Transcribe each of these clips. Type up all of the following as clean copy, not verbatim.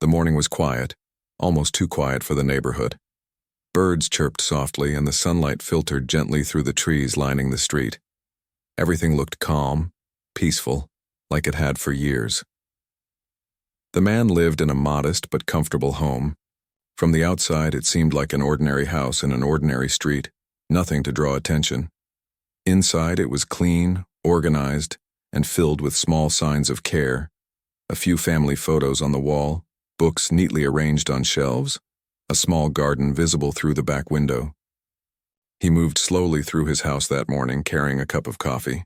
The morning was quiet, almost too quiet for the neighborhood. Birds chirped softly and the sunlight filtered gently through the trees lining the street. Everything looked calm, peaceful, like it had for years. The man lived in a modest but comfortable home. From the outside, it seemed like an ordinary house in an ordinary street, nothing to draw attention. Inside, it was clean, organized, and filled with small signs of care. A few family photos on the wall, books neatly arranged on shelves, a small garden visible through the back window. He moved slowly through his house that morning, carrying a cup of coffee.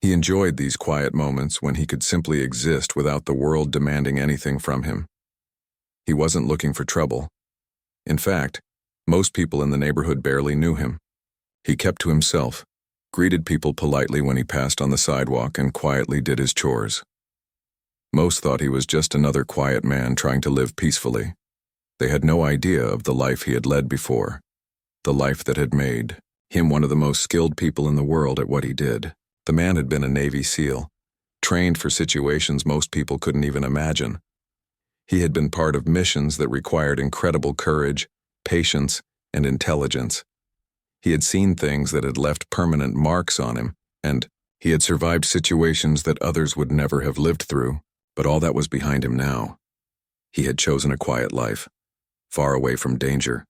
He enjoyed these quiet moments when he could simply exist without the world demanding anything from him. He wasn't looking for trouble. In fact, most people in the neighborhood barely knew him. He kept to himself, greeted people politely when he passed on the sidewalk, and quietly did his chores. Most thought he was just another quiet man trying to live peacefully. They had no idea of the life he had led before, the life that had made him one of the most skilled people in the world at what he did. The man had been a Navy SEAL, trained for situations most people couldn't even imagine. He had been part of missions that required incredible courage, patience, and intelligence. He had seen things that had left permanent marks on him, and he had survived situations that others would never have lived through, but all that was behind him now. He had chosen a quiet life, far away from danger,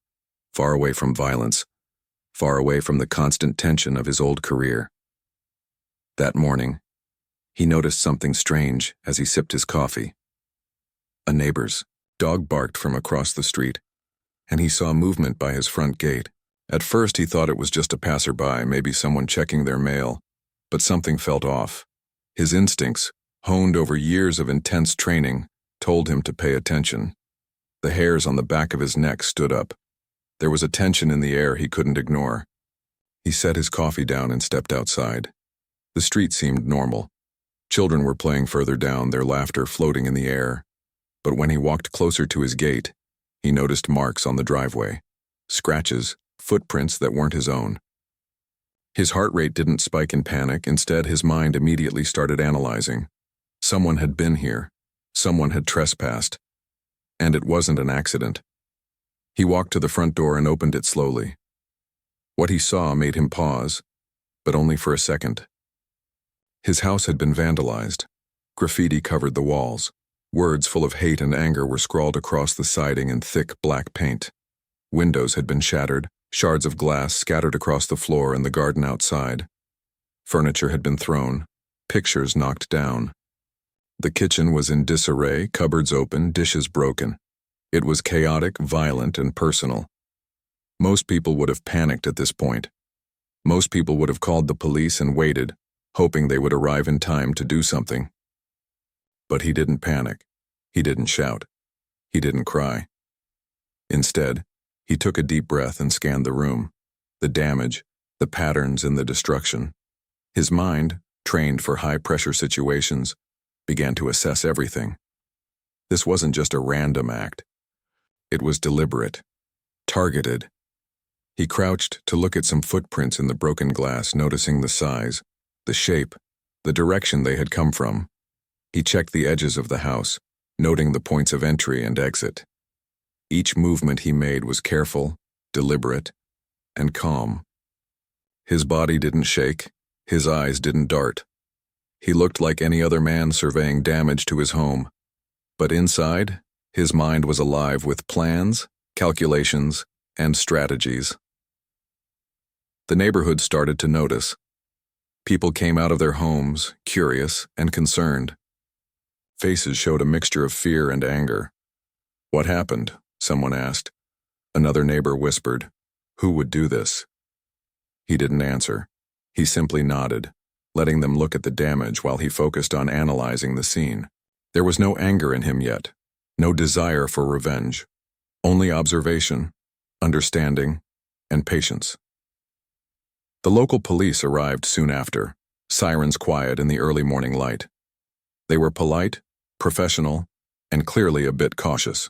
far away from violence, far away from the constant tension of his old career. That morning, he noticed something strange as he sipped his coffee. A neighbor's dog barked from across the street, and he saw movement by his front gate. At first, he thought it was just a passerby, maybe someone checking their mail, but something felt off. His instincts, honed over years of intense training, told him to pay attention. The hairs on the back of his neck stood up. There was a tension in the air he couldn't ignore. He set his coffee down and stepped outside. The street seemed normal. Children were playing further down, their laughter floating in the air. But when he walked closer to his gate, he noticed marks on the driveway, scratches, footprints that weren't his own. His heart rate didn't spike in panic. Instead, his mind immediately started analyzing. Someone had been here. Someone had trespassed. And it wasn't an accident. He walked to the front door and opened it slowly. What he saw made him pause, but only for a second. His house had been vandalized. Graffiti covered the walls. Words full of hate and anger were scrawled across the siding in thick black paint. Windows had been shattered, shards of glass scattered across the floor and the garden outside. Furniture had been thrown, pictures knocked down. The kitchen was in disarray, cupboards open, dishes broken. It was chaotic, violent, and personal. Most people would have panicked at this point. Most people would have called the police and waited, hoping they would arrive in time to do something. But he didn't panic. He didn't shout. He didn't cry. Instead, he took a deep breath and scanned the room, the damage, the patterns and the destruction. His mind, trained for high-pressure situations, began to assess everything. This wasn't just a random act. It was deliberate, targeted. He crouched to look at some footprints in the broken glass, noticing the size, the shape, the direction they had come from. He checked the edges of the house, noting the points of entry and exit. Each movement he made was careful, deliberate, and calm. His body didn't shake, his eyes didn't dart. He looked like any other man surveying damage to his home. But inside, his mind was alive with plans, calculations, and strategies. The neighborhood started to notice. People came out of their homes, curious and concerned. Faces showed a mixture of fear and anger. "What happened?" someone asked. Another neighbor whispered, "Who would do this?" He didn't answer. He simply nodded, letting them look at the damage while he focused on analyzing the scene. There was no anger in him yet, no desire for revenge, only observation, understanding, and patience. The local police arrived soon after, sirens quiet in the early morning light. They were polite, professional, and clearly a bit cautious.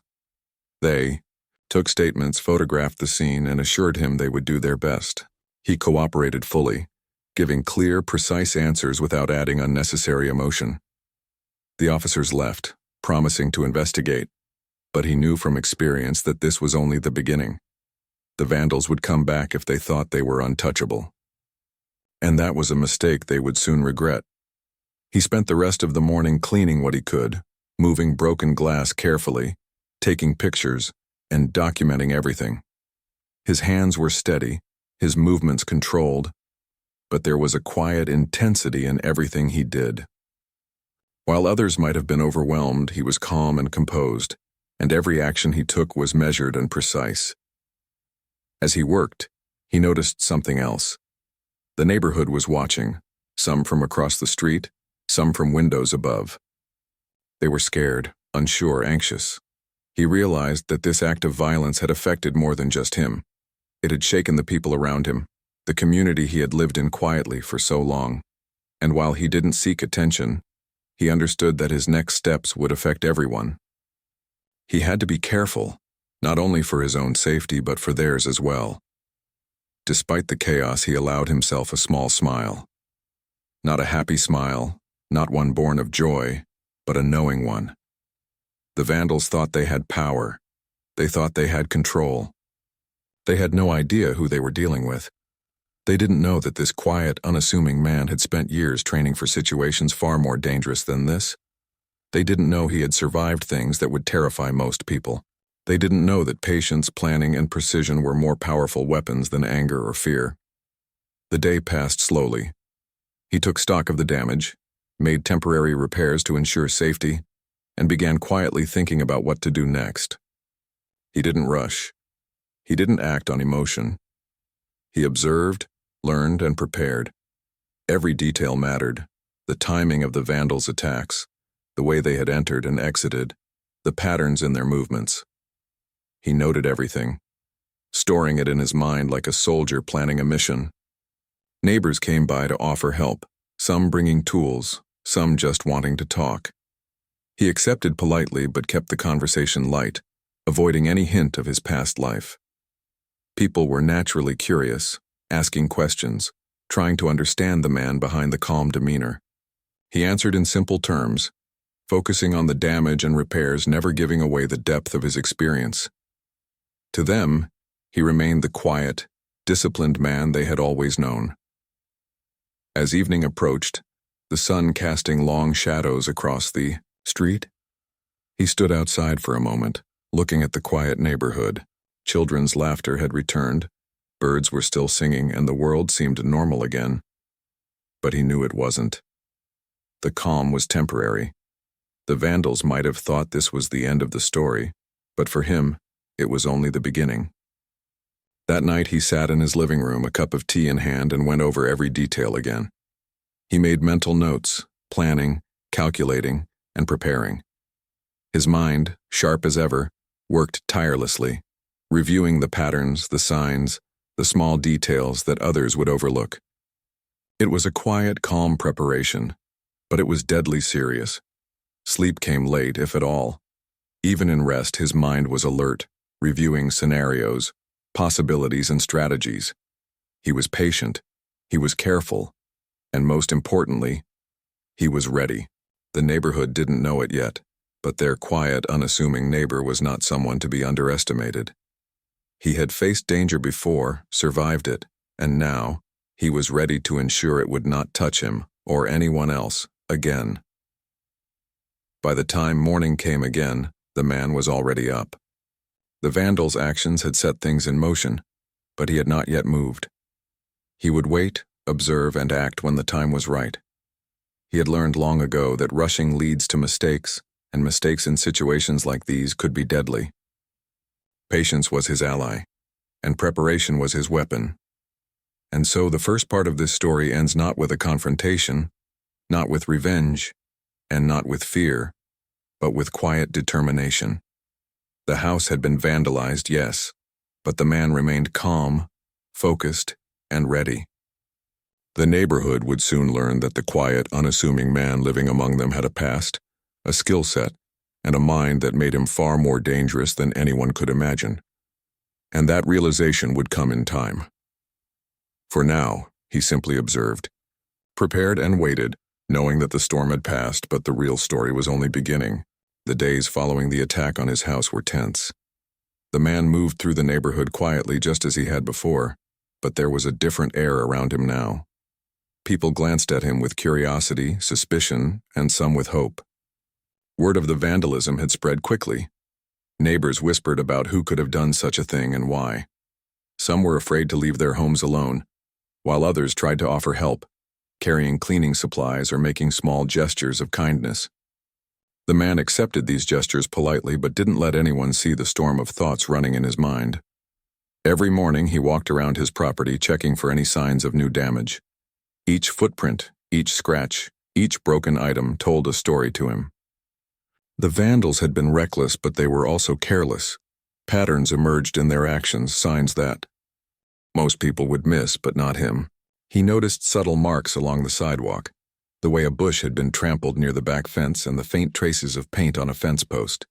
They took statements, photographed the scene, and assured him they would do their best. He cooperated fully, giving clear, precise answers without adding unnecessary emotion. The officers left, promising to investigate, But he knew from experience that this was only the beginning. The vandals would come back if they thought they were untouchable. And that was a mistake they would soon regret. He spent the rest of the morning cleaning what he could, moving broken glass carefully, taking pictures, and documenting everything. His hands were steady, his movements controlled, but there was a quiet intensity in everything he did. While others might have been overwhelmed, he was calm and composed, and every action he took was measured and precise. As he worked, he noticed something else. The neighborhood was watching, some from across the street, some from windows above. They were scared, unsure, anxious. He realized that this act of violence had affected more than just him. It had shaken the people around him, the community he had lived in quietly for so long. And while he didn't seek attention, he understood that his next steps would affect everyone. He had to be careful, not only for his own safety but for theirs as well. Despite the chaos, he allowed himself a small smile. Not a happy smile, not one born of joy, but a knowing one. The vandals thought they had power. They thought they had control. They had no idea who they were dealing with. They didn't know that this quiet, unassuming man had spent years training for situations far more dangerous than this. They didn't know he had survived things that would terrify most people. They didn't know that patience, planning, and precision were more powerful weapons than anger or fear. The day passed slowly. He took stock of the damage, made temporary repairs to ensure safety, and began quietly thinking about what to do next. He didn't rush. He didn't act on emotion. He observed, learned, and prepared. Every detail mattered: the timing of the vandals' attacks, the way they had entered and exited, the patterns in their movements. He noted everything, storing it in his mind like a soldier planning a mission. Neighbors came by to offer help, some bringing tools, some just wanting to talk. He accepted politely but kept the conversation light, avoiding any hint of his past life. People were naturally curious, asking questions, trying to understand the man behind the calm demeanor. He answered in simple terms, focusing on the damage and repairs, never giving away the depth of his experience. To them, he remained the quiet, disciplined man they had always known. As evening approached, the sun casting long shadows across the street, he stood outside for a moment, looking at the quiet neighborhood. Children's laughter had returned, birds were still singing, and the world seemed normal again. But he knew it wasn't. The calm was temporary. The vandals might have thought this was the end of the story, but for him, it was only the beginning. That night he sat in his living room, a cup of tea in hand, and went over every detail again. He made mental notes, planning, calculating, and preparing. His mind, sharp as ever, worked tirelessly, reviewing the patterns, the signs, the small details that others would overlook. It was a quiet, calm preparation, but it was deadly serious. Sleep came late, if at all. Even in rest, his mind was alert, reviewing scenarios, possibilities, and strategies. He was patient, he was careful, and most importantly, he was ready. The neighborhood didn't know it yet, but their quiet, unassuming neighbor was not someone to be underestimated. He had faced danger before, survived it, and now he was ready to ensure it would not touch him or anyone else again. By the time morning came again, the man was already up. The vandals' actions had set things in motion, but he had not yet moved. He would wait, observe, and act when the time was right. He had learned long ago that rushing leads to mistakes, and mistakes in situations like these could be deadly. Patience was his ally, and preparation was his weapon. And so the first part of this story ends not with a confrontation, not with revenge, and not with fear, but with quiet determination. The house had been vandalized, yes, but the man remained calm, focused, and ready. The neighborhood would soon learn that the quiet, unassuming man living among them had a past, a skill set, and a mind that made him far more dangerous than anyone could imagine. And that realization would come in time. For now, he simply observed, prepared and waited, knowing that the storm had passed, but the real story was only beginning. The days following the attack on his house were tense. The man moved through the neighborhood quietly just as he had before, but there was a different air around him now. People glanced at him with curiosity, suspicion, and some with hope. Word of the vandalism had spread quickly. Neighbors whispered about who could have done such a thing and why. Some were afraid to leave their homes alone, while others tried to offer help, carrying cleaning supplies or making small gestures of kindness. The man accepted these gestures politely but didn't let anyone see the storm of thoughts running in his mind. Every morning he walked around his property checking for any signs of new damage. Each footprint, each scratch, each broken item told a story to him. The vandals had been reckless, but they were also careless. Patterns emerged in their actions, signs that most people would miss, but not him. He noticed subtle marks along the sidewalk, the way a bush had been trampled near the back fence and the faint traces of paint on a fence post.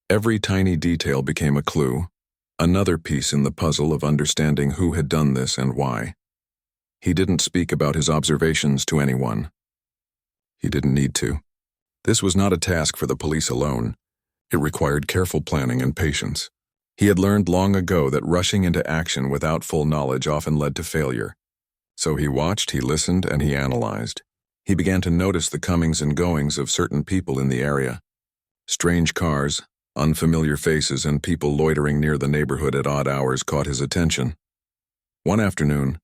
Every tiny detail became a clue, another piece in the puzzle of understanding who had done this and why. He didn't speak about his observations to anyone. He didn't need to. This was not a task for the police alone. It required careful planning and patience. He had learned long ago that rushing into action without full knowledge often led to failure. So he watched, he listened, and he analyzed. He began to notice the comings and goings of certain people in the area. Strange cars, unfamiliar faces, and people loitering near the neighborhood at odd hours caught his attention. One afternoon,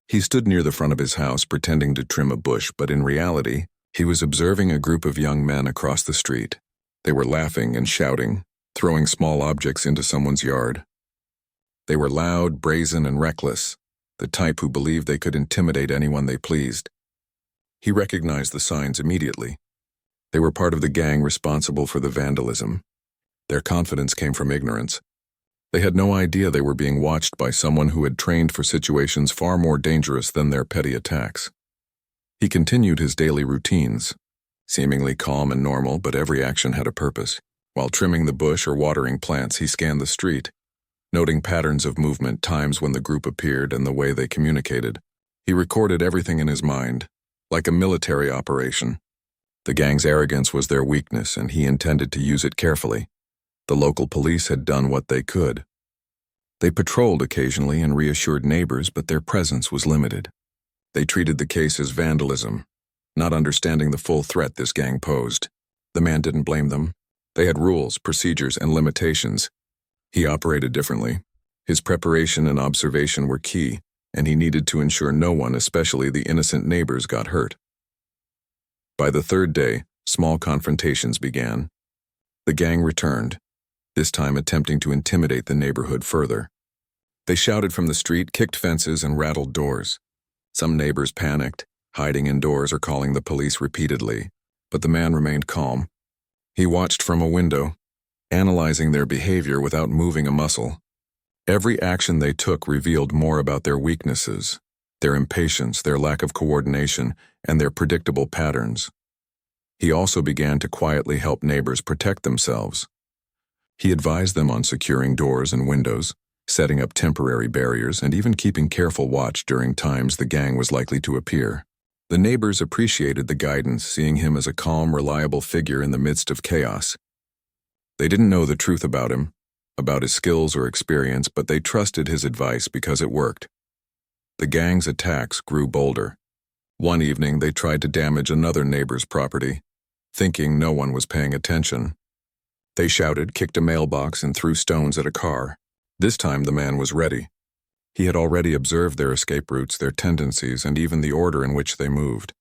he stood near the front of his house pretending to trim a bush, but in reality, he was observing a group of young men across the street. They were laughing and shouting, throwing small objects into someone's yard. They were loud, brazen, and reckless, the type who believed they could intimidate anyone they pleased. He recognized the signs immediately. They were part of the gang responsible for the vandalism. Their confidence came from ignorance. They had no idea they were being watched by someone who had trained for situations far more dangerous than their petty attacks. He continued his daily routines, seemingly calm and normal, but every action had a purpose. While trimming the bush or watering plants, he scanned the street, noting patterns of movement, times when the group appeared, and the way they communicated. He recorded everything in his mind, like a military operation. The gang's arrogance was their weakness, and he intended to use it carefully. The local police had done what they could. They patrolled occasionally and reassured neighbors, but their presence was limited. They treated the case as vandalism, not understanding the full threat this gang posed. The man didn't blame them. They had rules, procedures, and limitations. He operated differently. His preparation and observation were key, and he needed to ensure no one, especially the innocent neighbors, got hurt. By the third day, small confrontations began. The gang returned, this time attempting to intimidate the neighborhood further. They shouted from the street, kicked fences, and rattled doors. Some neighbors panicked, hiding indoors or calling the police repeatedly, but the man remained calm. He watched from a window, analyzing their behavior without moving a muscle. Every action they took revealed more about their weaknesses, their impatience, their lack of coordination, and their predictable patterns. He also began to quietly help neighbors protect themselves. He advised them on securing doors and windows, setting up temporary barriers, and even keeping careful watch during times the gang was likely to appear. The neighbors appreciated the guidance, seeing him as a calm, reliable figure in the midst of chaos. They didn't know the truth about him, about his skills or experience, but they trusted his advice because it worked. The gang's attacks grew bolder. One evening, they tried to damage another neighbor's property, thinking no one was paying attention. They shouted, kicked a mailbox, and threw stones at a car. This time the man was ready. He had already observed their escape routes, their tendencies, and even the order in which they moved.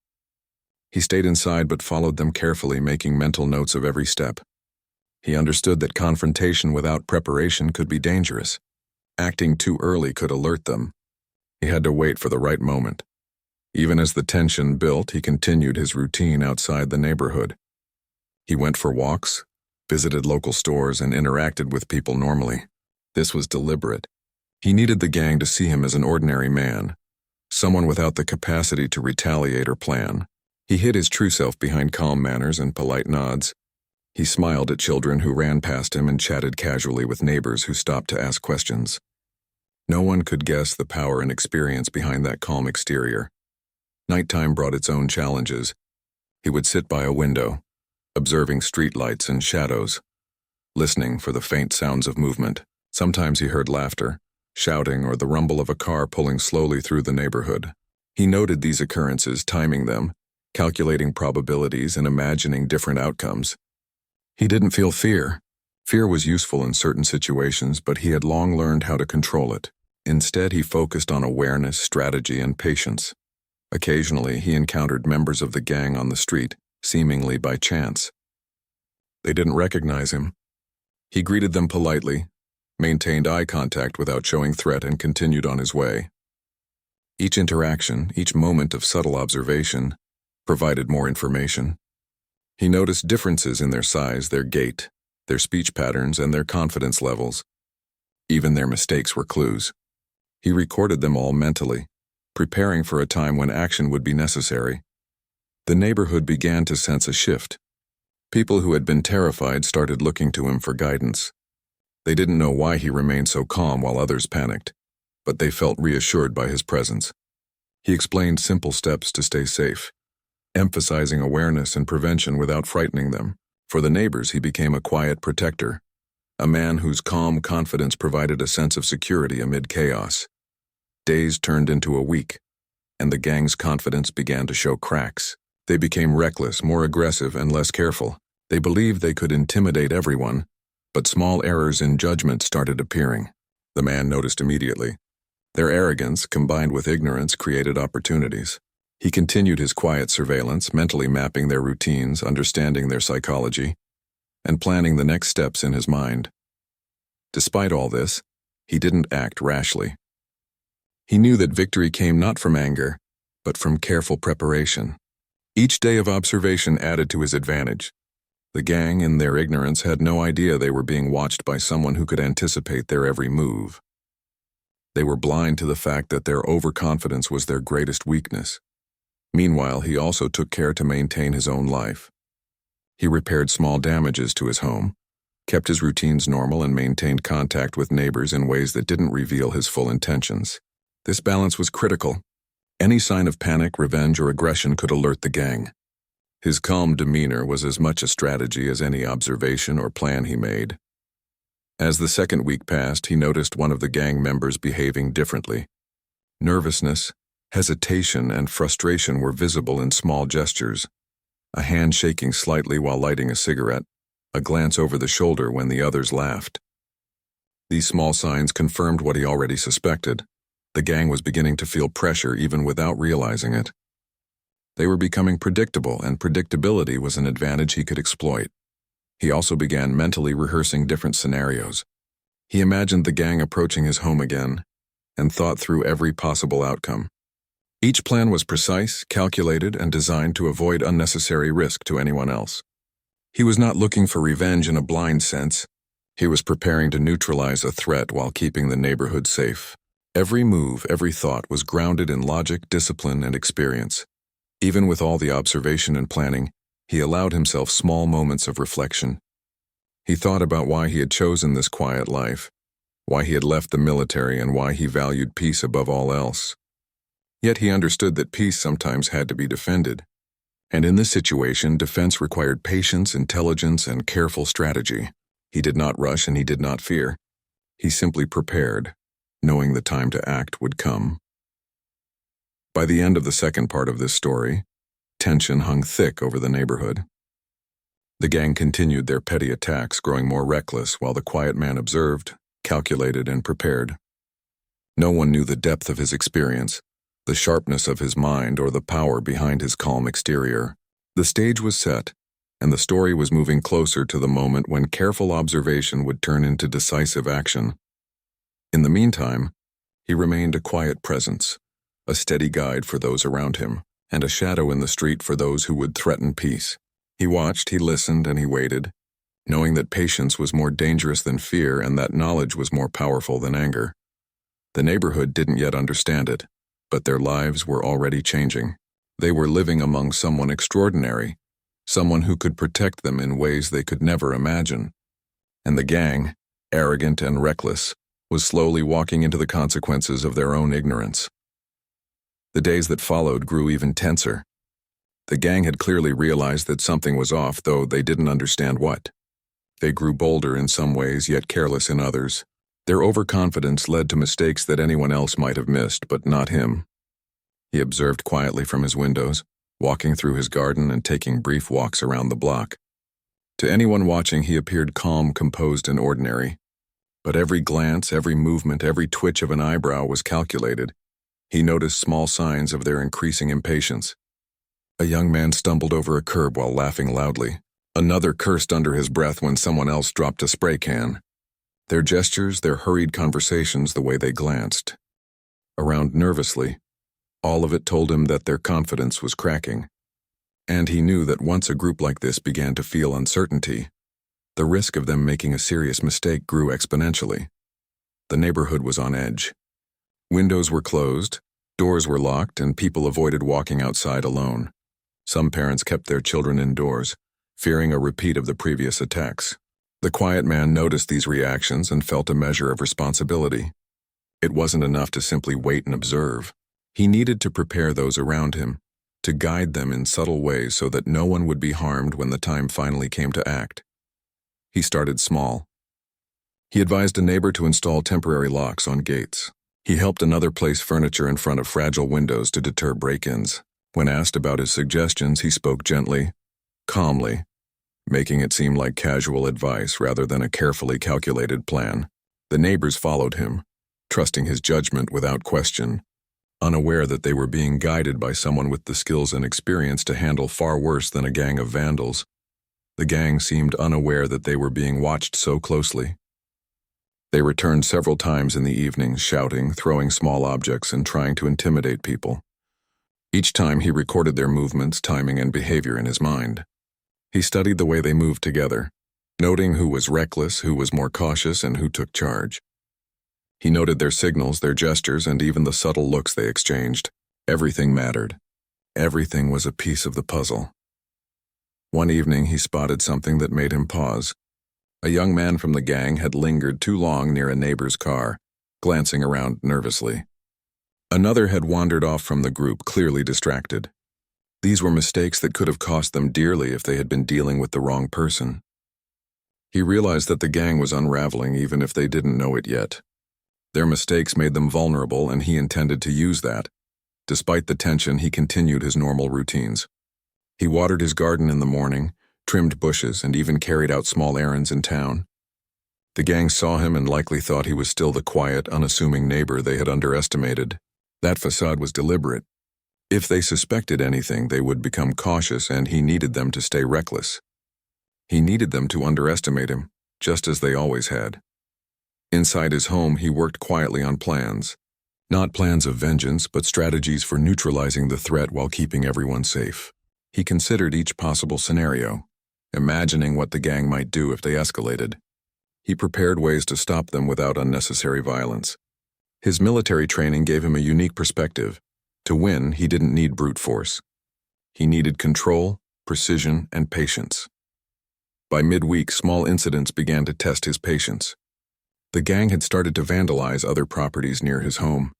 He stayed inside but followed them carefully, making mental notes of every step. He understood that confrontation without preparation could be dangerous. Acting too early could alert them. He had to wait for the right moment. Even as the tension built, he continued his routine outside the neighborhood. He went for walks, visited local stores, and interacted with people normally. This was deliberate. He needed the gang to see him as an ordinary man, someone without the capacity to retaliate or plan. He hid his true self behind calm manners and polite nods. He smiled at children who ran past him and chatted casually with neighbors who stopped to ask questions. No one could guess the power and experience behind that calm exterior. Nighttime brought its own challenges. He would sit by a window, observing streetlights and shadows, listening for the faint sounds of movement. Sometimes he heard laughter, shouting, or the rumble of a car pulling slowly through the neighborhood. He noted these occurrences, timing them, calculating probabilities, and imagining different outcomes. He didn't feel fear. Fear was useful in certain situations, but he had long learned how to control it. Instead, he focused on awareness, strategy, and patience. Occasionally, he encountered members of the gang on the street, seemingly by chance. They didn't recognize him. He greeted them politely, maintained eye contact without showing threat, and continued on his way. Each interaction, each moment of subtle observation, provided more information. He noticed differences in their size, their gait, their speech patterns, and their confidence levels. Even their mistakes were clues. He recorded them all mentally, preparing for a time when action would be necessary. The neighborhood began to sense a shift. People who had been terrified started looking to him for guidance. They didn't know why he remained so calm while others panicked, but they felt reassured by his presence. He explained simple steps to stay safe, emphasizing awareness and prevention without frightening them. For the neighbors, he became a quiet protector, a man whose calm confidence provided a sense of security amid chaos. Days turned into a week, and the gang's confidence began to show cracks. They became reckless, more aggressive, and less careful. They believed they could intimidate everyone, but small errors in judgment started appearing. The man noticed immediately. Their arrogance, combined with ignorance, created opportunities. He continued his quiet surveillance, mentally mapping their routines, understanding their psychology, and planning the next steps in his mind. Despite all this, he didn't act rashly. He knew that victory came not from anger, but from careful preparation. Each day of observation added to his advantage. The gang, in their ignorance, had no idea they were being watched by someone who could anticipate their every move. They were blind to the fact that their overconfidence was their greatest weakness. Meanwhile, he also took care to maintain his own life. He repaired small damages to his home, kept his routines normal, and maintained contact with neighbors in ways that didn't reveal his full intentions. This balance was critical. Any sign of panic, revenge, or aggression could alert the gang. His calm demeanor was as much a strategy as any observation or plan he made. As the second week passed, he noticed one of the gang members behaving differently. Nervousness, hesitation, and frustration were visible in small gestures. A hand shaking slightly while lighting a cigarette, a glance over the shoulder when the others laughed. These small signs confirmed what he already suspected. The gang was beginning to feel pressure even without realizing it. They were becoming predictable, and predictability was an advantage he could exploit. He also began mentally rehearsing different scenarios. He imagined the gang approaching his home again, and thought through every possible outcome. Each plan was precise, calculated, and designed to avoid unnecessary risk to anyone else. He was not looking for revenge in a blind sense. He was preparing to neutralize a threat while keeping the neighborhood safe. Every move, every thought was grounded in logic, discipline, and experience. Even with all the observation and planning, he allowed himself small moments of reflection. He thought about why he had chosen this quiet life, why he had left the military, and why he valued peace above all else. Yet he understood that peace sometimes had to be defended. And in this situation, defense required patience, intelligence, and careful strategy. He did not rush and he did not fear. He simply prepared, knowing the time to act would come. By the end of the second part of this story, tension hung thick over the neighborhood. The gang continued their petty attacks, growing more reckless while the quiet man observed, calculated, and prepared. No one knew the depth of his experience, the sharpness of his mind, or the power behind his calm exterior. The stage was set, and the story was moving closer to the moment when careful observation would turn into decisive action. In the meantime, he remained a quiet presence, a steady guide for those around him, and a shadow in the street for those who would threaten peace. He watched, he listened, and he waited, knowing that patience was more dangerous than fear and that knowledge was more powerful than anger. The neighborhood didn't yet understand it, but their lives were already changing. They were living among someone extraordinary, someone who could protect them in ways they could never imagine. And the gang, arrogant and reckless, was slowly walking into the consequences of their own ignorance. The days that followed grew even tenser. The gang had clearly realized that something was off, though they didn't understand what. They grew bolder in some ways, yet careless in others. Their overconfidence led to mistakes that anyone else might have missed, but not him. He observed quietly from his windows, walking through his garden and taking brief walks around the block. To anyone watching, he appeared calm, composed, and ordinary. But every glance, every movement, every twitch of an eyebrow was calculated. He noticed small signs of their increasing impatience. A young man stumbled over a curb while laughing loudly. Another cursed under his breath when someone else dropped a spray can. Their gestures, their hurried conversations, the way they glanced around nervously, all of it told him that their confidence was cracking. And he knew that once a group like this began to feel uncertainty, the risk of them making a serious mistake grew exponentially. The neighborhood was on edge. Windows were closed, doors were locked, and people avoided walking outside alone. Some parents kept their children indoors, fearing a repeat of the previous attacks. The quiet man noticed these reactions and felt a measure of responsibility. It wasn't enough to simply wait and observe. He needed to prepare those around him, to guide them in subtle ways so that no one would be harmed when the time finally came to act. He started small. He advised a neighbor to install temporary locks on gates. He helped another place furniture in front of fragile windows to deter break-ins. When asked about his suggestions, he spoke gently, calmly, making it seem like casual advice rather than a carefully calculated plan. The neighbors followed him, trusting his judgment without question, unaware that they were being guided by someone with the skills and experience to handle far worse than a gang of vandals. The gang seemed unaware that they were being watched so closely. They returned several times in the evenings, shouting, throwing small objects, and trying to intimidate people. Each time he recorded their movements, timing, and behavior in his mind. He studied the way they moved together, noting who was reckless, who was more cautious, and who took charge. He noted their signals, their gestures, and even the subtle looks they exchanged. Everything mattered. Everything was a piece of the puzzle. One evening, he spotted something that made him pause. A young man from the gang had lingered too long near a neighbor's car, glancing around nervously. Another had wandered off from the group, clearly distracted. These were mistakes that could have cost them dearly if they had been dealing with the wrong person. He realized that the gang was unraveling even if they didn't know it yet. Their mistakes made them vulnerable, and he intended to use that. Despite the tension, he continued his normal routines. He watered his garden in the morning, trimmed bushes, and even carried out small errands in town. The gang saw him and likely thought he was still the quiet, unassuming neighbor they had underestimated. That facade was deliberate. If they suspected anything, they would become cautious, and he needed them to stay reckless. He needed them to underestimate him, just as they always had. Inside his home, he worked quietly on plans. Not plans of vengeance, but strategies for neutralizing the threat while keeping everyone safe. He considered each possible scenario, imagining what the gang might do if they escalated. He prepared ways to stop them without unnecessary violence. His military training gave him a unique perspective. To win, he didn't need brute force. He needed control, precision, and patience. By midweek, small incidents began to test his patience. The gang had started to vandalize other properties near his home.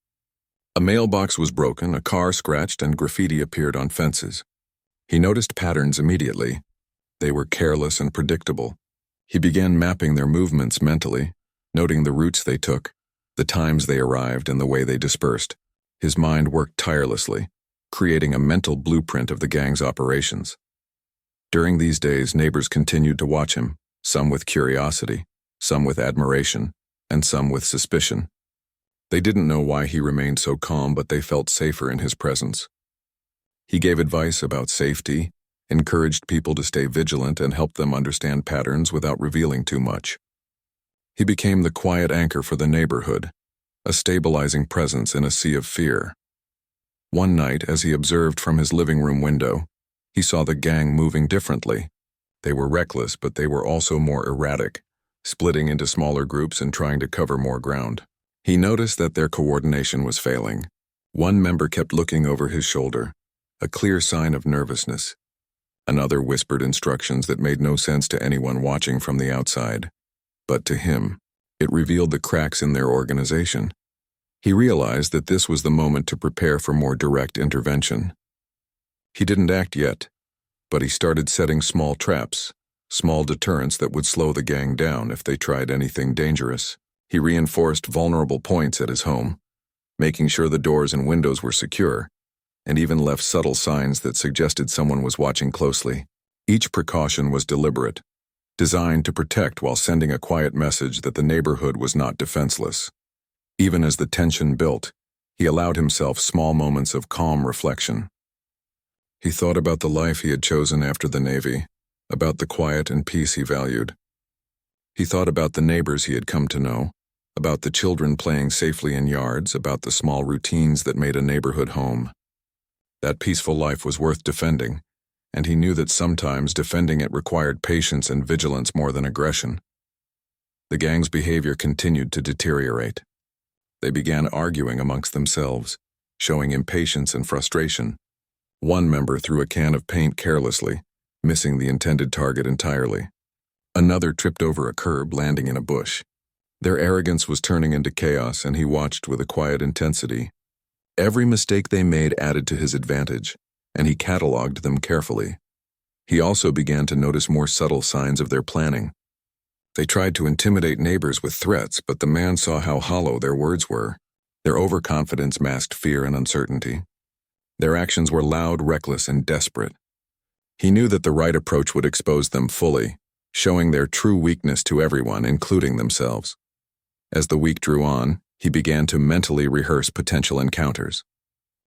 A mailbox was broken, a car scratched, and graffiti appeared on fences. He noticed patterns immediately. They were careless and predictable. He began mapping their movements mentally, noting the routes they took, the times they arrived, and the way they dispersed. His mind worked tirelessly, creating a mental blueprint of the gang's operations. During these days, neighbors continued to watch him, some with curiosity, some with admiration, and some with suspicion. They didn't know why he remained so calm, but they felt safer in his presence. He gave advice about safety, encouraged people to stay vigilant, and helped them understand patterns without revealing too much. He became the quiet anchor for the neighborhood, a stabilizing presence in a sea of fear. One night, as he observed from his living room window, he saw the gang moving differently. They were reckless, but they were also more erratic, splitting into smaller groups and trying to cover more ground. He noticed that their coordination was failing. One member kept looking over his shoulder, a clear sign of nervousness. Another whispered instructions that made no sense to anyone watching from the outside. But to him, it revealed the cracks in their organization. He realized that this was the moment to prepare for more direct intervention. He didn't act yet, but he started setting small traps, small deterrents that would slow the gang down if they tried anything dangerous. He reinforced vulnerable points at his home, making sure the doors and windows were secure, and even left subtle signs that suggested someone was watching closely. Each precaution was deliberate, designed to protect while sending a quiet message that the neighborhood was not defenseless. Even as the tension built, he allowed himself small moments of calm reflection. He thought about the life he had chosen after the Navy, about the quiet and peace he valued. He thought about the neighbors he had come to know, about the children playing safely in yards, about the small routines that made a neighborhood home. That peaceful life was worth defending, and he knew that sometimes defending it required patience and vigilance more than aggression. The gang's behavior continued to deteriorate. They began arguing amongst themselves, showing impatience and frustration. One member threw a can of paint carelessly, missing the intended target entirely. Another tripped over a curb, landing in a bush. Their arrogance was turning into chaos, and he watched with a quiet intensity. Every mistake they made added to his advantage, and he cataloged them carefully. He also began to notice more subtle signs of their planning. They tried to intimidate neighbors with threats, but the man saw how hollow their words were. Their overconfidence masked fear and uncertainty. Their actions were loud, reckless, and desperate. He knew that the right approach would expose them fully, showing their true weakness to everyone, including themselves. As the week drew on, he began to mentally rehearse potential encounters.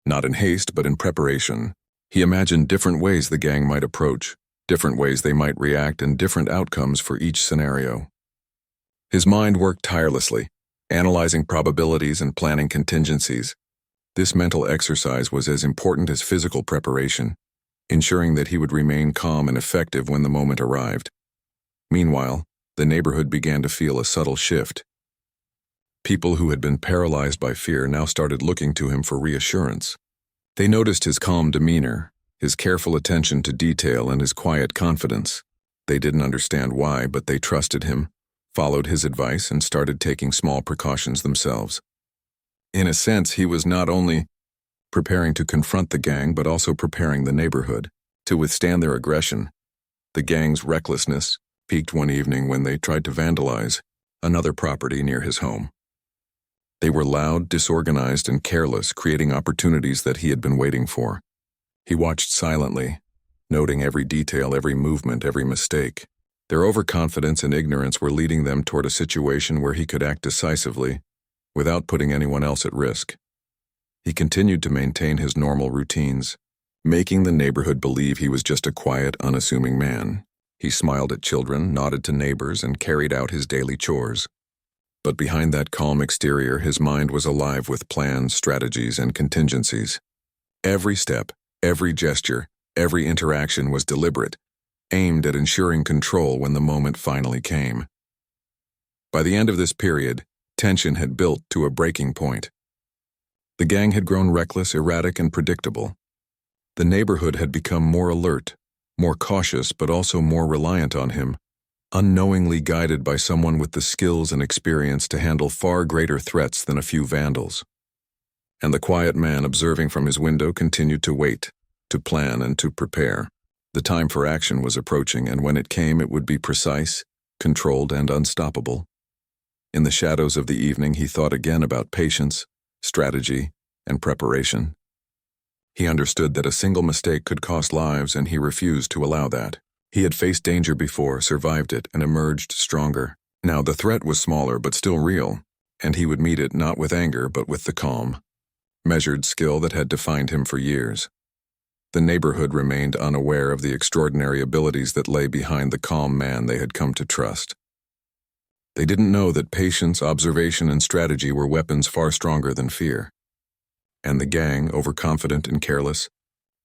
Not in haste, but in preparation. He imagined different ways the gang might approach, different ways they might react, and different outcomes for each scenario. His mind worked tirelessly, analyzing probabilities and planning contingencies. This mental exercise was as important as physical preparation, ensuring that he would remain calm and effective when the moment arrived. Meanwhile, the neighborhood began to feel a subtle shift. People who had been paralyzed by fear now started looking to him for reassurance. They noticed his calm demeanor, his careful attention to detail, and his quiet confidence. They didn't understand why, but they trusted him, followed his advice, and started taking small precautions themselves. In a sense, he was not only preparing to confront the gang, but also preparing the neighborhood to withstand their aggression. The gang's recklessness peaked one evening when they tried to vandalize another property near his home. They were loud, disorganized, and careless, creating opportunities that he had been waiting for. He watched silently, noting every detail, every movement, every mistake. Their overconfidence and ignorance were leading them toward a situation where he could act decisively, without putting anyone else at risk. He continued to maintain his normal routines, making the neighborhood believe he was just a quiet, unassuming man. He smiled at children, nodded to neighbors, and carried out his daily chores. But behind that calm exterior, his mind was alive with plans, strategies, and contingencies. Every step, every gesture, every interaction was deliberate, aimed at ensuring control when the moment finally came. By the end of this period, tension had built to a breaking point. The gang had grown reckless, erratic, and predictable. The neighborhood had become more alert, more cautious, but also more reliant on him, unknowingly guided by someone with the skills and experience to handle far greater threats than a few vandals. And the quiet man observing from his window continued to wait, to plan, and to prepare. The time for action was approaching, and when it came, it would be precise, controlled, and unstoppable. In the shadows of the evening, he thought again about patience, strategy, and preparation. He understood that a single mistake could cost lives, and he refused to allow that. He had faced danger before, survived it, and emerged stronger. Now the threat was smaller but still real, and he would meet it not with anger but with the calm, measured skill that had defined him for years. The neighborhood remained unaware of the extraordinary abilities that lay behind the calm man they had come to trust. They didn't know that patience, observation, and strategy were weapons far stronger than fear. And the gang, overconfident and careless,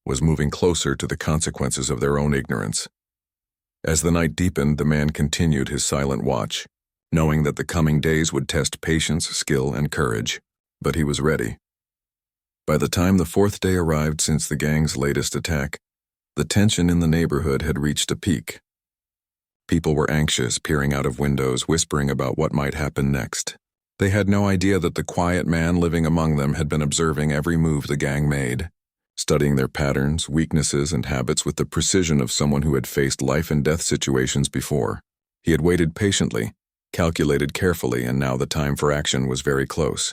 was moving closer to the consequences of their own ignorance. As the night deepened, the man continued his silent watch, knowing that the coming days would test patience, skill, and courage. But he was ready. By the time the fourth day arrived since the gang's latest attack, the tension in the neighborhood had reached a peak. People were anxious, peering out of windows, whispering about what might happen next. They had no idea that the quiet man living among them had been observing every move the gang made, studying their patterns, weaknesses, and habits with the precision of someone who had faced life-and-death situations before. He had waited patiently, calculated carefully, and now the time for action was very close.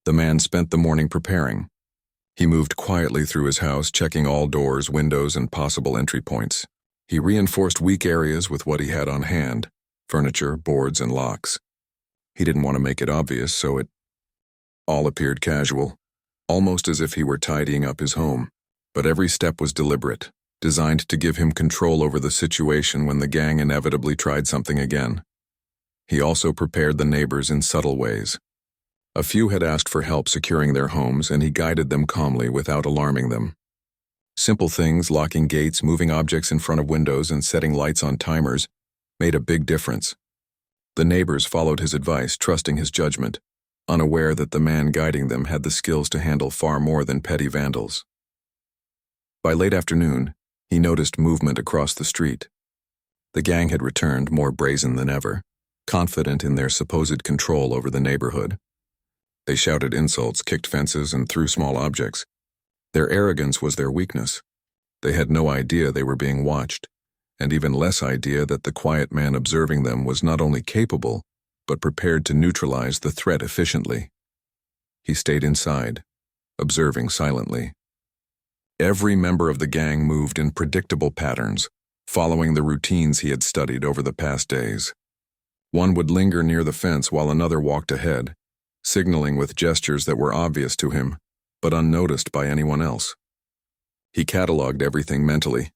The man spent the morning preparing. He moved quietly through his house, checking all doors, windows, and possible entry points. He reinforced weak areas with what he had on hand: furniture, boards, and locks. He didn't want to make it obvious, so it all appeared casual, almost as if he were tidying up his home. But every step was deliberate, designed to give him control over the situation when the gang inevitably tried something again. He also prepared the neighbors in subtle ways. A few had asked for help securing their homes, and he guided them calmly without alarming them. Simple things, locking gates, moving objects in front of windows, and setting lights on timers, made a big difference. The neighbors followed his advice, trusting his judgment, unaware that the man guiding them had the skills to handle far more than petty vandals. By late afternoon, he noticed movement across the street. The gang had returned, more brazen than ever, confident in their supposed control over the neighborhood. They shouted insults, kicked fences, and threw small objects. Their arrogance was their weakness. They had no idea they were being watched, and even less idea that the quiet man observing them was not only capable, but prepared to neutralize the threat efficiently. He stayed inside, observing silently. Every member of the gang moved in predictable patterns, following the routines he had studied over the past days. One would linger near the fence while another walked ahead, signaling with gestures that were obvious to him, but unnoticed by anyone else. He cataloged everything mentally,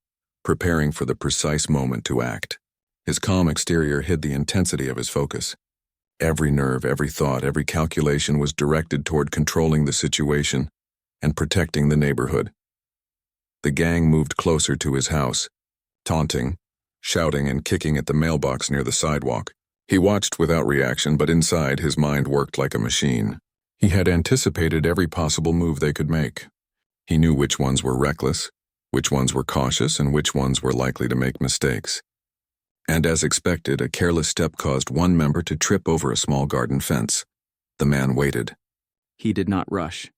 preparing for the precise moment to act. His calm exterior hid the intensity of his focus. Every nerve, every thought, every calculation was directed toward controlling the situation and protecting the neighborhood. The gang moved closer to his house, taunting, shouting, and kicking at the mailbox near the sidewalk. He watched without reaction, but inside his mind worked like a machine. He had anticipated every possible move they could make. He knew which ones were reckless, which ones were cautious, and which ones were likely to make mistakes. And as expected, a careless step caused one member to trip over a small garden fence. The man waited. He did not rush.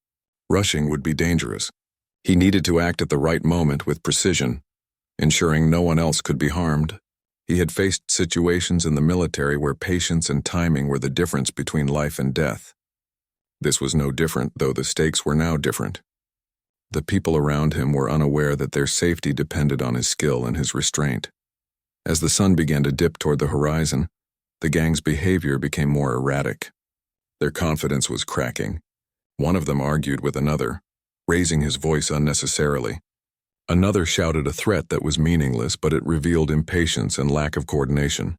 Rushing would be dangerous. He needed to act at the right moment with precision, ensuring no one else could be harmed. He had faced situations in the military where patience and timing were the difference between life and death. This was no different, though the stakes were now different. The people around him were unaware that their safety depended on his skill and his restraint. As the sun began to dip toward the horizon, the gang's behavior became more erratic. Their confidence was cracking. One of them argued with another, raising his voice unnecessarily. Another shouted a threat that was meaningless, but it revealed impatience and lack of coordination.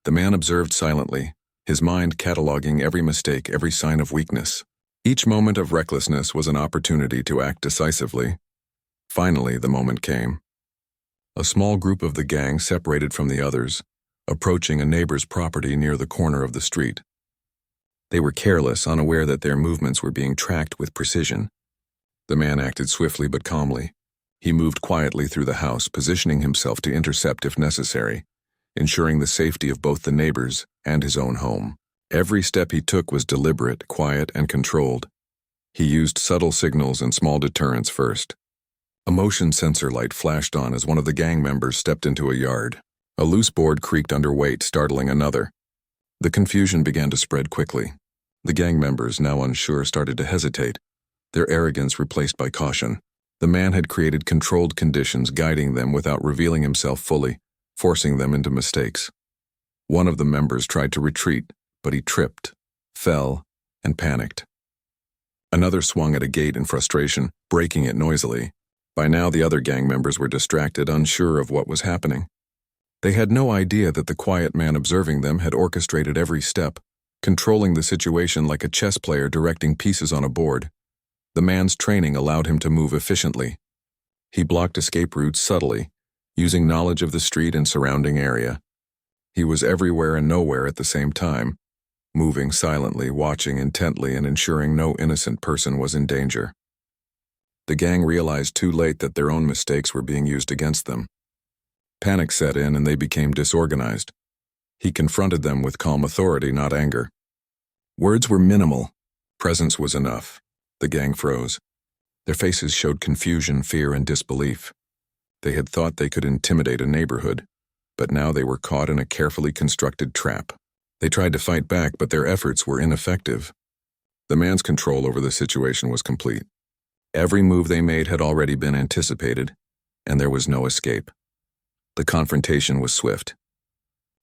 The man observed silently, his mind cataloging every mistake, every sign of weakness. Each moment of recklessness was an opportunity to act decisively. Finally, the moment came. A small group of the gang separated from the others, approaching a neighbor's property near the corner of the street. They were careless, unaware that their movements were being tracked with precision. The man acted swiftly but calmly. He moved quietly through the house, positioning himself to intercept if necessary, ensuring the safety of both the neighbors and his own home. Every step he took was deliberate, quiet, and controlled. He used subtle signals and small deterrents first. A motion sensor light flashed on as one of the gang members stepped into a yard. A loose board creaked under weight, startling another. The confusion began to spread quickly. The gang members, now unsure, started to hesitate, their arrogance replaced by caution. The man had created controlled conditions, guiding them without revealing himself fully, forcing them into mistakes. One of the members tried to retreat, but he tripped, fell, and panicked. Another swung at a gate in frustration, breaking it noisily. By now, the other gang members were distracted, unsure of what was happening. They had no idea that the quiet man observing them had orchestrated every step, controlling the situation like a chess player directing pieces on a board. The man's training allowed him to move efficiently. He blocked escape routes subtly, using knowledge of the street and surrounding area. He was everywhere and nowhere at the same time, moving silently, watching intently, and ensuring no innocent person was in danger. The gang realized too late that their own mistakes were being used against them. Panic set in and they became disorganized. He confronted them with calm authority, not anger. Words were minimal. Presence was enough. The gang froze. Their faces showed confusion, fear, and disbelief. They had thought they could intimidate a neighborhood, but now they were caught in a carefully constructed trap. They tried to fight back, but their efforts were ineffective. The man's control over the situation was complete. Every move they made had already been anticipated, and there was no escape. The confrontation was swift.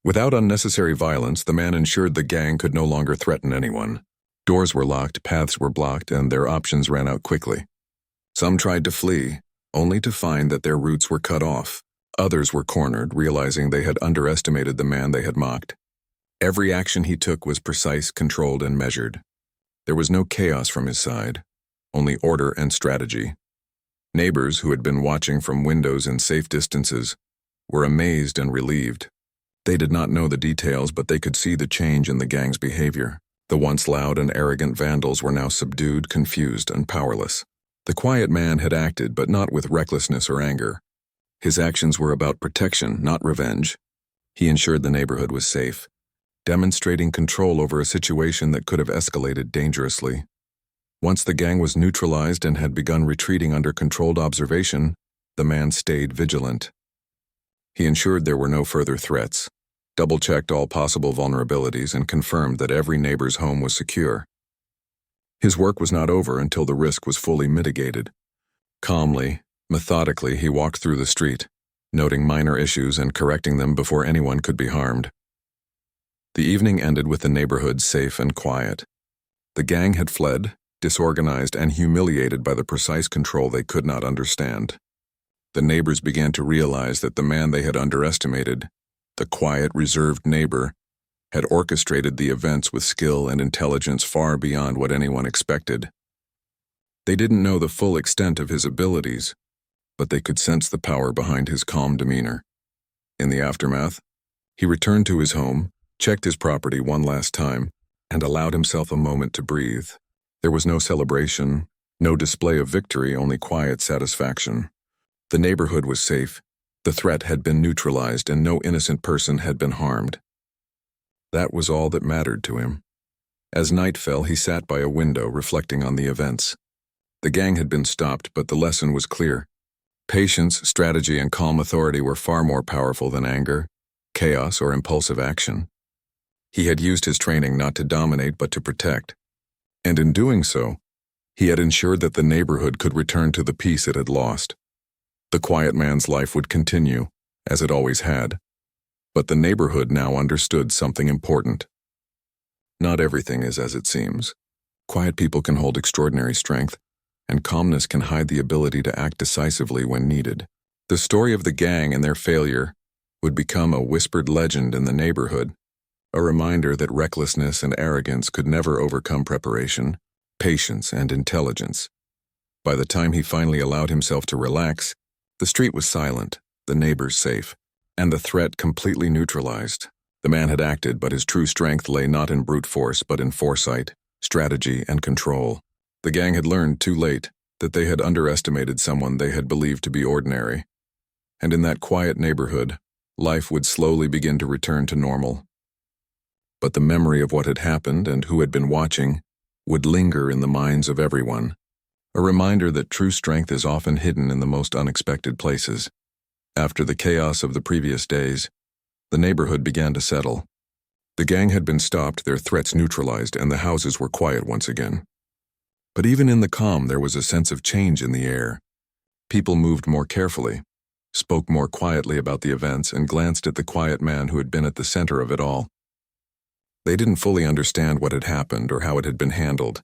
Without unnecessary violence, the man ensured the gang could no longer threaten anyone. Doors were locked, paths were blocked, and their options ran out quickly. Some tried to flee, only to find that their routes were cut off. Others were cornered, realizing they had underestimated the man they had mocked. Every action he took was precise, controlled, and measured. There was no chaos from his side, only order and strategy. Neighbors who had been watching from windows in safe distances were amazed and relieved. They did not know the details, but they could see the change in the gang's behavior. The once loud and arrogant vandals were now subdued, confused, and powerless. The quiet man had acted, but not with recklessness or anger. His actions were about protection, not revenge. He ensured the neighborhood was safe, demonstrating control over a situation that could have escalated dangerously. Once the gang was neutralized and had begun retreating under controlled observation, the man stayed vigilant. He ensured there were no further threats, double-checked all possible vulnerabilities, and confirmed that every neighbor's home was secure. His work was not over until the risk was fully mitigated. Calmly, methodically, he walked through the street, noting minor issues and correcting them before anyone could be harmed. The evening ended with the neighborhood safe and quiet. The gang had fled, disorganized and humiliated by the precise control they could not understand. The neighbors began to realize that the man they had underestimated, the quiet, reserved neighbor, had orchestrated the events with skill and intelligence far beyond what anyone expected. They didn't know the full extent of his abilities, but they could sense the power behind his calm demeanor. In the aftermath, he returned to his home, checked his property one last time, and allowed himself a moment to breathe. There was no celebration, no display of victory, only quiet satisfaction. The neighborhood was safe, the threat had been neutralized, and no innocent person had been harmed. That was all that mattered to him. As night fell, he sat by a window, reflecting on the events. The gang had been stopped, but the lesson was clear. Patience, strategy, and calm authority were far more powerful than anger, chaos, or impulsive action. He had used his training not to dominate but to protect. And in doing so, he had ensured that the neighborhood could return to the peace it had lost. The quiet man's life would continue, as it always had. But the neighborhood now understood something important. Not everything is as it seems. Quiet people can hold extraordinary strength, and calmness can hide the ability to act decisively when needed. The story of the gang and their failure would become a whispered legend in the neighborhood, a reminder that recklessness and arrogance could never overcome preparation, patience, and intelligence. By the time he finally allowed himself to relax, the street was silent, the neighbors safe, and the threat completely neutralized. The man had acted, but his true strength lay not in brute force but in foresight, strategy, and control. The gang had learned too late that they had underestimated someone they had believed to be ordinary. And in that quiet neighborhood, life would slowly begin to return to normal. But the memory of what had happened and who had been watching would linger in the minds of everyone, a reminder that true strength is often hidden in the most unexpected places. After the chaos of the previous days, the neighborhood began to settle. The gang had been stopped, their threats neutralized, and the houses were quiet once again. But even in the calm, there was a sense of change in the air. People moved more carefully, spoke more quietly about the events, and glanced at the quiet man who had been at the center of it all. They didn't fully understand what had happened or how it had been handled,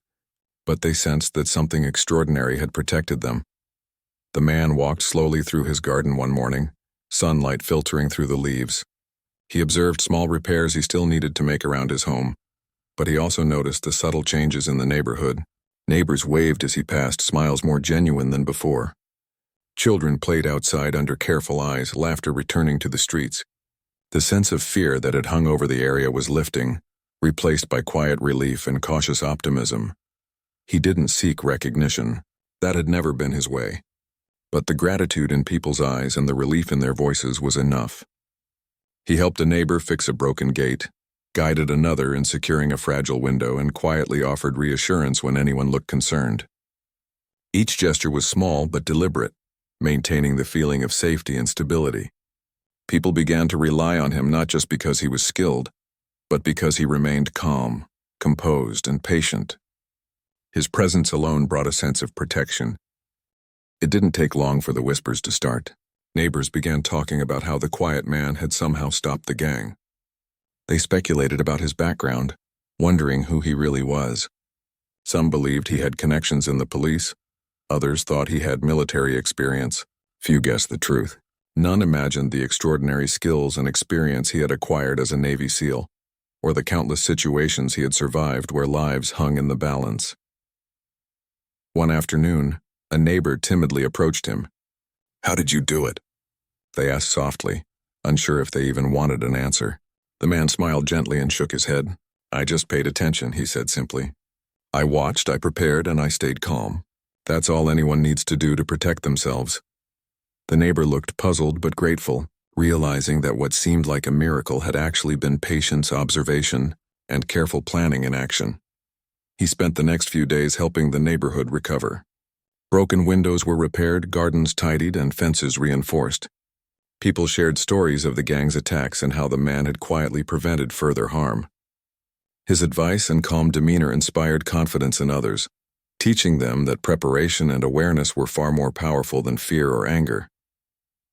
but they sensed that something extraordinary had protected them. The man walked slowly through his garden one morning, sunlight filtering through the leaves. He observed small repairs he still needed to make around his home, but he also noticed the subtle changes in the neighborhood. Neighbors waved as he passed, smiles more genuine than before. Children played outside under careful eyes, laughter returning to the streets. The sense of fear that had hung over the area was lifting, replaced by quiet relief and cautious optimism. He didn't seek recognition. That had never been his way. But the gratitude in people's eyes and the relief in their voices was enough. He helped a neighbor fix a broken gate, guided another in securing a fragile window, and quietly offered reassurance when anyone looked concerned. Each gesture was small but deliberate, maintaining the feeling of safety and stability. People began to rely on him not just because he was skilled, but because he remained calm, composed, and patient. His presence alone brought a sense of protection. It didn't take long for the whispers to start. Neighbors began talking about how the quiet man had somehow stopped the gang. They speculated about his background, wondering who he really was. Some believed he had connections in the police. Others thought he had military experience. Few guessed the truth. None imagined the extraordinary skills and experience he had acquired as a Navy SEAL, or the countless situations he had survived where lives hung in the balance. One afternoon, a neighbor timidly approached him. "How did you do it?" they asked softly, unsure if they even wanted an answer. The man smiled gently and shook his head. "I just paid attention," he said simply. "I watched, I prepared, and I stayed calm. That's all anyone needs to do to protect themselves." The neighbor looked puzzled but grateful, realizing that what seemed like a miracle had actually been patience, observation, and careful planning in action. He spent the next few days helping the neighborhood recover. Broken windows were repaired, gardens tidied, and fences reinforced. People shared stories of the gang's attacks and how the man had quietly prevented further harm. His advice and calm demeanor inspired confidence in others, teaching them that preparation and awareness were far more powerful than fear or anger.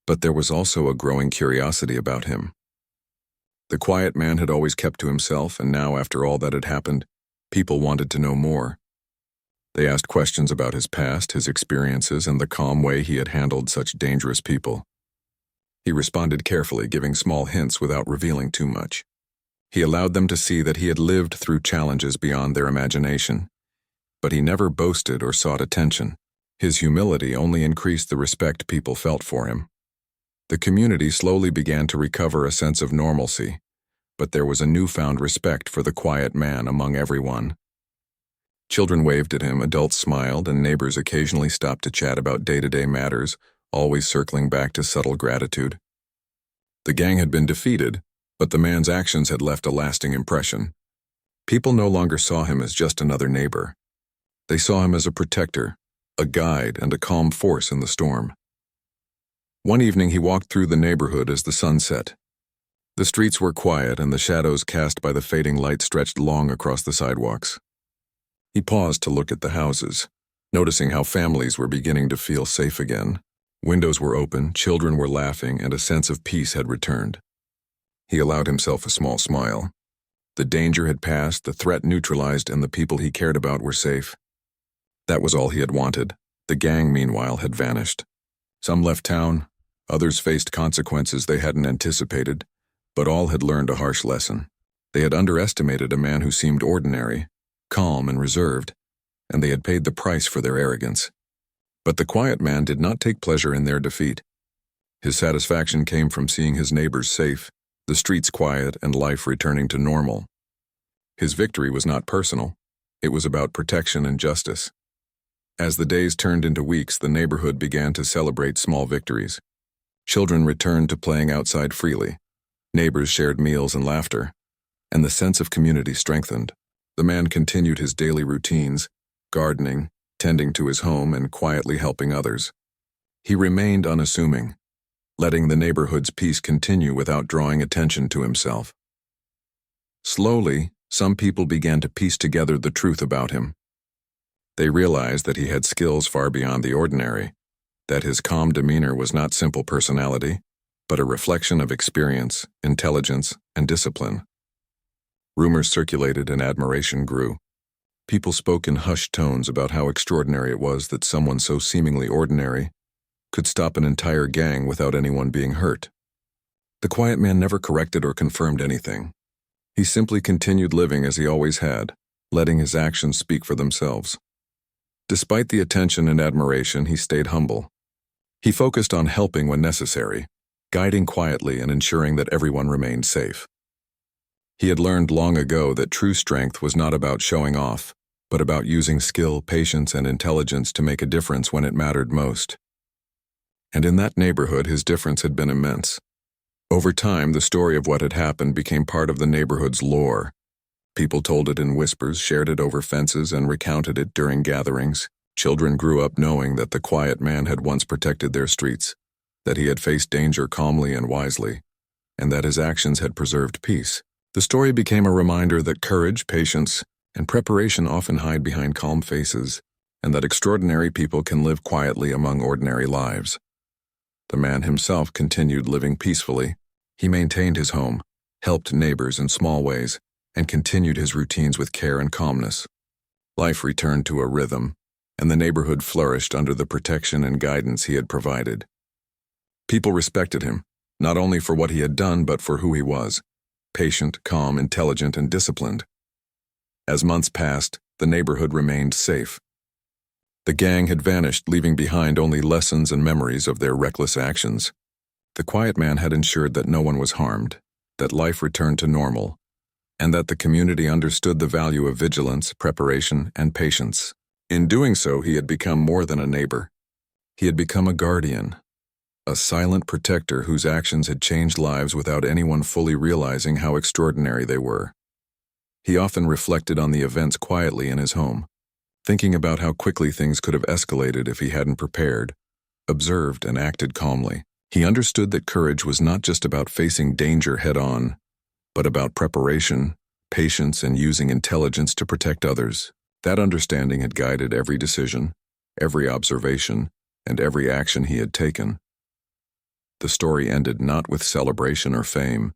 But there was also a growing curiosity about him. The quiet man had always kept to himself, and now, after all that had happened, people wanted to know more. They asked questions about his past, his experiences, and the calm way he had handled such dangerous people. He responded carefully, giving small hints without revealing too much. He allowed them to see that he had lived through challenges beyond their imagination. But he never boasted or sought attention. His humility only increased the respect people felt for him. The community slowly began to recover a sense of normalcy, but there was a newfound respect for the quiet man among everyone. Children waved at him, adults smiled, and neighbors occasionally stopped to chat about day-to-day matters, always circling back to subtle gratitude. The gang had been defeated, but the man's actions had left a lasting impression. People no longer saw him as just another neighbor. They saw him as a protector, a guide, and a calm force in the storm. One evening he walked through the neighborhood as the sun set. The streets were quiet, and the shadows cast by the fading light stretched long across the sidewalks. He paused to look at the houses, noticing how families were beginning to feel safe again. Windows were open, children were laughing, and a sense of peace had returned. He allowed himself a small smile. The danger had passed, the threat neutralized, and the people he cared about were safe. That was all he had wanted. The gang, meanwhile, had vanished. Some left town, others faced consequences they hadn't anticipated, but all had learned a harsh lesson. They had underestimated a man who seemed ordinary, calm and reserved, and they had paid the price for their arrogance. But the quiet man did not take pleasure in their defeat. His satisfaction came from seeing his neighbors safe, the streets quiet, and life returning to normal. His victory was not personal. It was about protection and justice. As the days turned into weeks, the neighborhood began to celebrate small victories. Children returned to playing outside freely. Neighbors shared meals and laughter, and the sense of community strengthened. The man continued his daily routines, gardening, tending to his home, and quietly helping others. He remained unassuming, letting the neighborhood's peace continue without drawing attention to himself. Slowly, some people began to piece together the truth about him. They realized that he had skills far beyond the ordinary, that his calm demeanor was not simple personality, but a reflection of experience, intelligence, and discipline. Rumors circulated and admiration grew. People spoke in hushed tones about how extraordinary it was that someone so seemingly ordinary could stop an entire gang without anyone being hurt. The quiet man never corrected or confirmed anything. He simply continued living as he always had, letting his actions speak for themselves. Despite the attention and admiration, he stayed humble. He focused on helping when necessary, guiding quietly and ensuring that everyone remained safe. He had learned long ago that true strength was not about showing off, but about using skill, patience, and intelligence to make a difference when it mattered most. And in that neighborhood, his difference had been immense. Over time, the story of what had happened became part of the neighborhood's lore. People told it in whispers, shared it over fences, and recounted it during gatherings. Children grew up knowing that the quiet man had once protected their streets, that he had faced danger calmly and wisely, and that his actions had preserved peace. The story became a reminder that courage, patience, and preparation often hide behind calm faces, and that extraordinary people can live quietly among ordinary lives. The man himself continued living peacefully. He maintained his home, helped neighbors in small ways, and continued his routines with care and calmness. Life returned to a rhythm, and the neighborhood flourished under the protection and guidance he had provided. People respected him, not only for what he had done but for who he was: patient, calm, intelligent, and disciplined. As months passed, the neighborhood remained safe. The gang had vanished, leaving behind only lessons and memories of their reckless actions. The quiet man had ensured that no one was harmed, that life returned to normal, and that the community understood the value of vigilance, preparation, and patience. In doing so, he had become more than a neighbor. He had become a guardian, a silent protector whose actions had changed lives without anyone fully realizing how extraordinary they were. He often reflected on the events quietly in his home, thinking about how quickly things could have escalated if he hadn't prepared, observed, and acted calmly. He understood that courage was not just about facing danger head-on, but about preparation, patience, and using intelligence to protect others. That understanding had guided every decision, every observation, and every action he had taken. The story ended not with celebration or fame,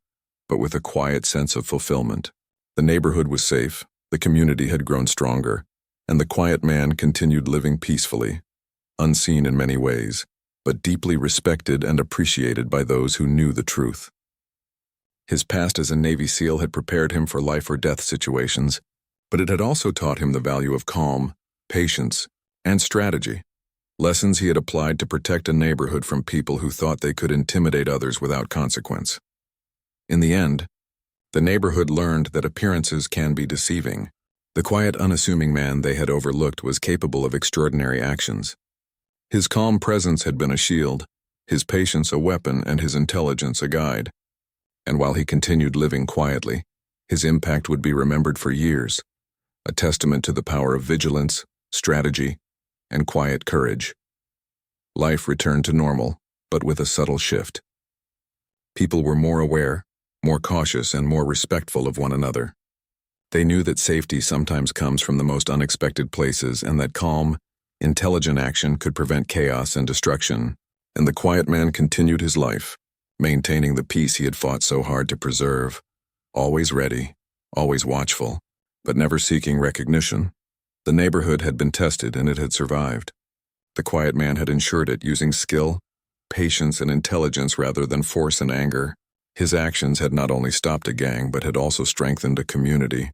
but with a quiet sense of fulfillment. The neighborhood was safe, the community had grown stronger, and the quiet man continued living peacefully, unseen in many ways, but deeply respected and appreciated by those who knew the truth. His past as a Navy SEAL had prepared him for life or death situations, but it had also taught him the value of calm, patience, and strategy, lessons he had applied to protect a neighborhood from people who thought they could intimidate others without consequence. In the end, the neighborhood learned that appearances can be deceiving. The quiet, unassuming man they had overlooked was capable of extraordinary actions. His calm presence had been a shield, his patience a weapon, and his intelligence a guide. And while he continued living quietly, his impact would be remembered for years, a testament to the power of vigilance, strategy, and quiet courage. Life returned to normal, but with a subtle shift. People were more aware, more cautious, and more respectful of one another. They knew that safety sometimes comes from the most unexpected places, and that calm, intelligent action could prevent chaos and destruction. And the quiet man continued his life, maintaining the peace he had fought so hard to preserve, always ready, always watchful, but never seeking recognition. The neighborhood had been tested and it had survived. The quiet man had ensured it using skill, patience, and intelligence rather than force and anger. His actions had not only stopped a gang but had also strengthened a community,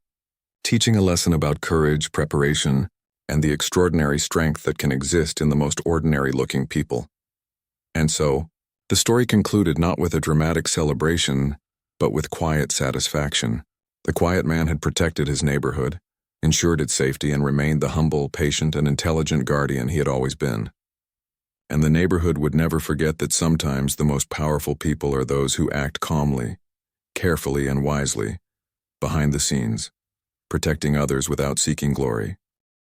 teaching a lesson about courage, preparation, and the extraordinary strength that can exist in the most ordinary-looking people. And so, the story concluded not with a dramatic celebration, but with quiet satisfaction. The quiet man had protected his neighborhood, ensured its safety, and remained the humble, patient, and intelligent guardian he had always been. And the neighborhood would never forget that sometimes the most powerful people are those who act calmly, carefully, and wisely, behind the scenes, protecting others without seeking glory.